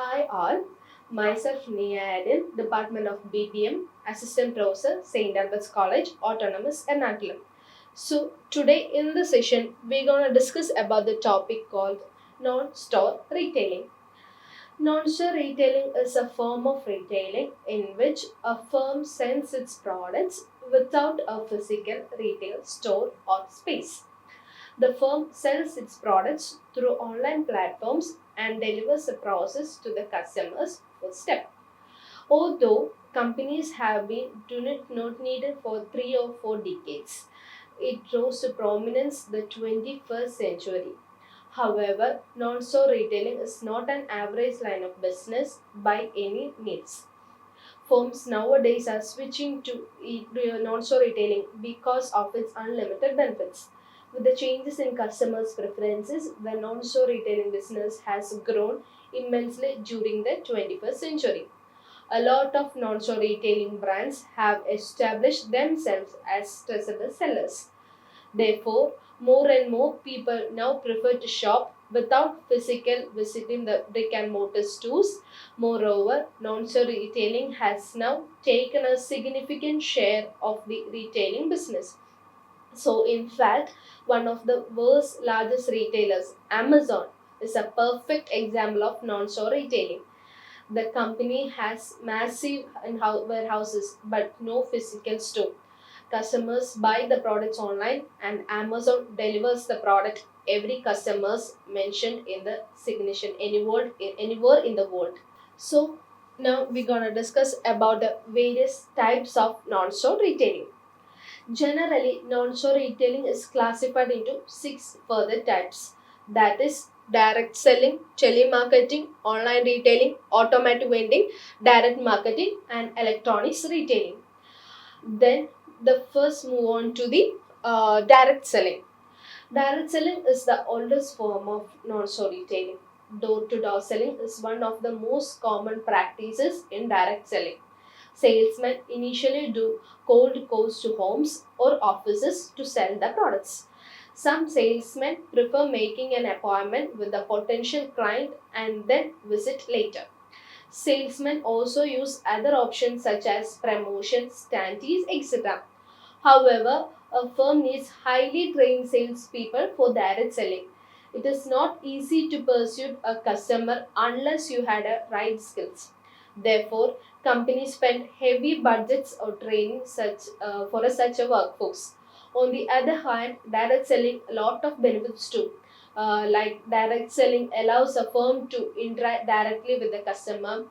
Hi all, myself Nia Eddin, Department of BPM, Assistant Professor, St. Albert's College, Autonomous Ernakulam. So today in the session, we're gonna discuss about the topic called non-store retailing. Non-store retailing is a form of retailing in which a firm sells its products without a physical retail store or space. The firm sells its products through online platforms and delivers the process to the customers for step. Although companies have been not needed for 3 or 4 decades, it rose to prominence the 21st century. However, non-store retailing is not an average line of business by any means. Firms nowadays are switching to non-store retailing because of its unlimited benefits. With the changes in customers' preferences, the non-store retailing business has grown immensely during the 21st century. A lot of non-store retailing brands have established themselves as trustable sellers. Therefore, more and more people now prefer to shop without physical visiting the brick and mortar stores. Moreover, non-store retailing has now taken a significant share of the retailing business. So, in fact, one of the world's largest retailers, Amazon, is a perfect example of non-store retailing. The company has massive warehouses but no physical store. Customers buy the products online and Amazon delivers the product every customers mentioned in the signature anywhere in the world. So now we're gonna discuss about the various types of non-store retailing. Generally, non-store retailing is classified into six further types. That is direct selling, telemarketing, online retailing, automatic vending, direct marketing, and electronics retailing. Then the first move on to the direct selling. Direct selling is the oldest form of non-store retailing. Door-to-door selling is one of the most common practices in direct selling. Salesmen initially do cold calls to homes or offices to sell the products. Some salesmen prefer making an appointment with the potential client and then visit later. Salesmen also use other options such as promotions, standees, etc. However, a firm needs highly trained salespeople for direct selling. It is not easy to pursue a customer unless you had a right skills. Therefore, companies spend heavy budgets or training such a workforce. On the other hand, direct selling a lot of benefits too. Like direct selling allows a firm to interact directly with the customer.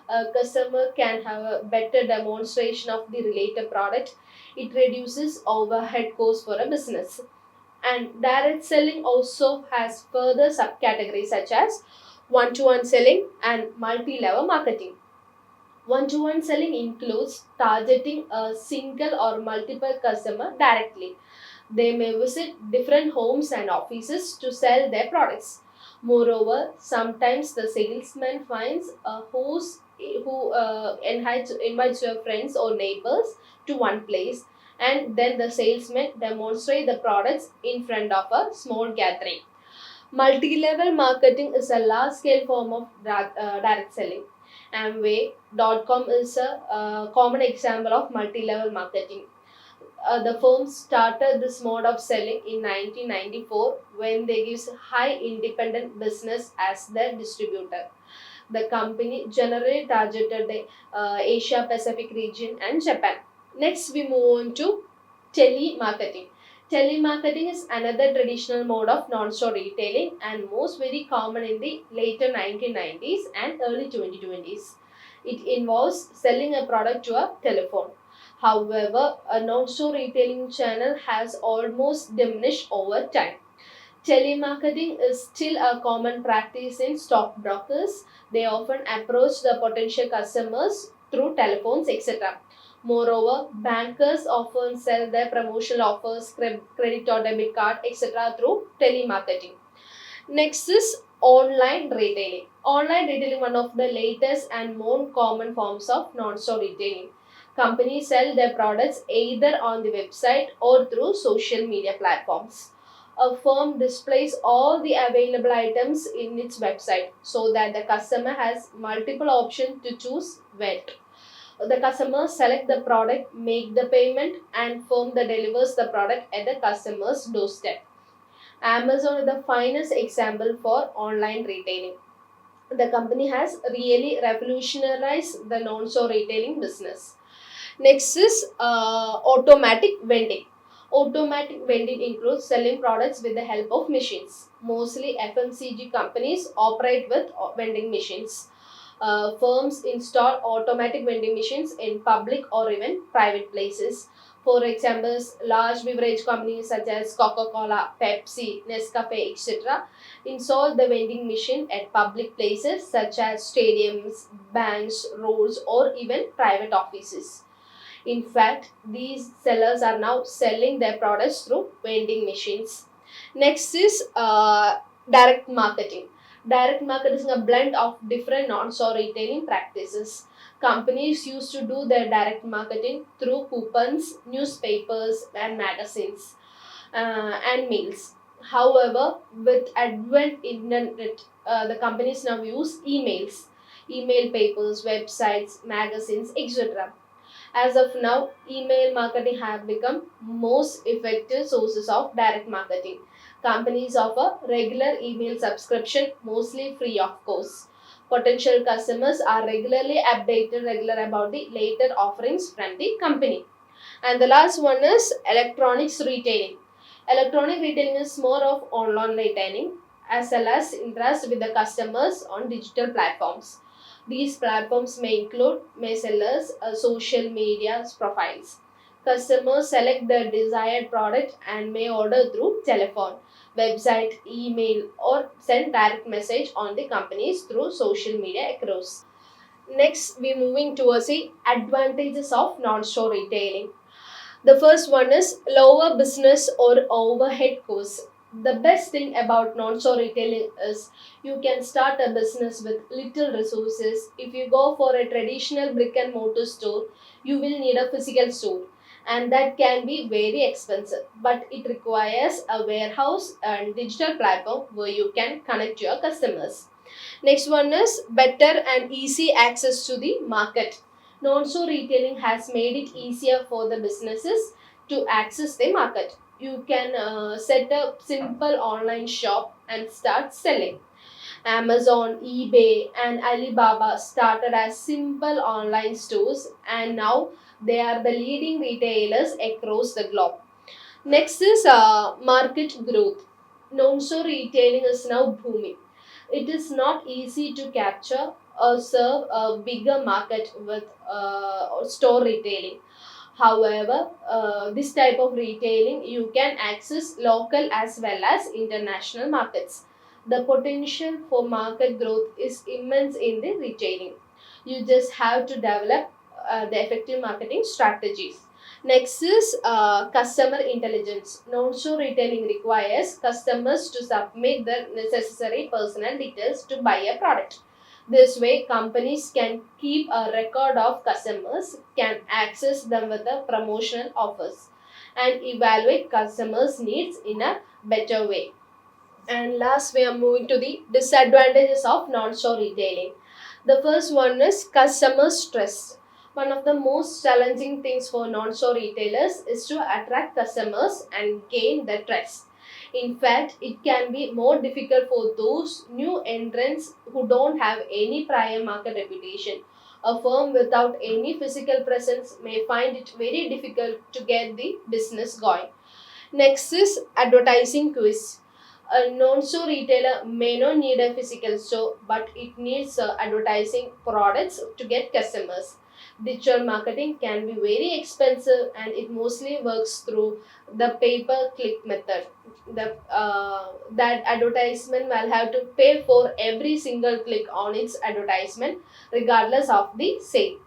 A customer can have a better demonstration of the related product. It reduces overhead costs for a business. And direct selling also has further subcategories such as one-to-one selling and multi-level marketing. One-to-one selling includes targeting a single or multiple customer directly. They may visit different homes and offices to sell their products. Moreover, sometimes the salesman finds a host who invites your friends or neighbors to one place, and then the salesman demonstrate the products in front of a small gathering. Multi-level marketing is a large-scale form of direct selling. Amway.com is a common example of multi-level marketing. The firm started this mode of selling in 1994 when they used high independent business as their distributor. The company generally targeted the Asia Pacific region and Japan. Next, we move on to telemarketing. Telemarketing is another traditional mode of non-store retailing and most very common in the later 1990s and early 2020s. It involves selling a product to a telephone. However, a non-store retailing channel has almost diminished over time. Telemarketing is still a common practice in stockbrokers. They often approach the potential customers through telephones, etc. Moreover, bankers often sell their promotional offers, credit or debit card, etc. through telemarketing. Next is online retailing. Online retailing, one of the latest and more common forms of non-store retailing. Companies sell their products either on the website or through social media platforms. A firm displays all the available items in its website so that the customer has multiple options to choose when. The customer select the product, make the payment, and firm that delivers the product at the customer's doorstep. Amazon is the finest example for online retailing. The company has really revolutionized the non-store retailing business. Next is automatic vending. Automatic vending includes selling products with the help of machines. Mostly FMCG companies operate with vending machines. Firms install automatic vending machines in public or even private places. For example, large beverage companies such as Coca-Cola, Pepsi, Nescafe, etc. install the vending machine at public places such as stadiums, banks, roads, or even private offices. In fact, these sellers are now selling their products through vending machines. Next is direct marketing. Direct marketing is a blend of different non-store retailing practices. Companies used to do their direct marketing through coupons, newspapers, and magazines and mails. However, with advent internet, the companies now use emails, email papers, websites, magazines, etc. As of now, email marketing have become most effective sources of direct marketing. Companies offer regular email subscription, mostly free of course. Potential customers are regularly updated regular about the later offerings from the company. And the last one is electronics retailing. Electronic retailing is more of online retailing as well as interest with the customers on digital platforms. These platforms may include sellers, social media profiles. Customers select the desired product and may order through telephone, website, email, or send direct message on the companies through social media across. Next, we're moving towards the advantages of non-store retailing. The first one is lower business or overhead costs. The best thing about non-store retailing is you can start a business with little resources. If you go for a traditional brick and mortar store, you will need a physical store, and that can be very expensive. But it requires a warehouse and digital platform where you can connect your customers. Next one is better and easy access to the market. Non-store retailing has made it easier for the businesses to access the market. You can set up simple online shop and start selling. Amazon, eBay, and Alibaba started as simple online stores, and now they are the leading retailers across the globe. Next is market growth. Non-store retailing is now booming. It is not easy to capture or serve a bigger market with store retailing. However, this type of retailing you can access local as well as international markets. The potential for market growth is immense in the retailing. You just have to develop the effective marketing strategies. Next is customer intelligence. Non-store retailing requires customers to submit the necessary personal details to buy a product. This way, companies can keep a record of customers, can access them with the promotional offers, and evaluate customers' needs in a better way. And last, we are moving to the disadvantages of non-store retailing. The first one is customer stress. One of the most challenging things for non-store retailers is to attract customers and gain their trust. In fact, it can be more difficult for those new entrants who don't have any prior market reputation. A firm without any physical presence may find it very difficult to get the business going. Next is advertising quiz. A non-store retailer may not need a physical store, but it needs advertising products to get customers. Digital marketing can be very expensive, and it mostly works through the pay-per-click method. That advertisement will have to pay for every single click on its advertisement, regardless of the sale.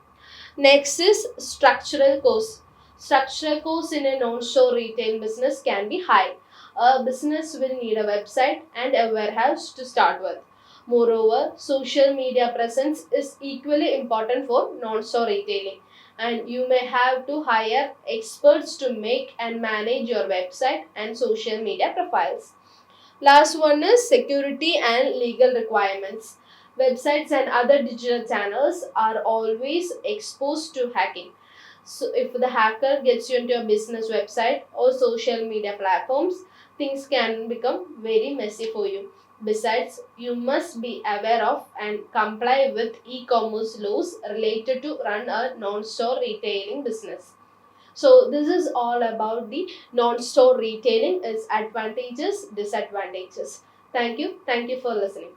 Next is structural costs. Structural costs in a non-store retail business can be high. A business will need a website and a warehouse to start with. Moreover, social media presence is equally important for non-store retailing. and you may have to hire experts to make and manage your website and social media profiles. Last one is security and legal requirements. Websites and other digital channels are always exposed to hacking. So, if the hacker gets you into a business website or social media platforms, things can become very messy for you. Besides, you must be aware of and comply with e-commerce laws related to run a non-store retailing business. So this is all about the non-store retailing, its advantages, disadvantages. Thank you. Thank you for listening.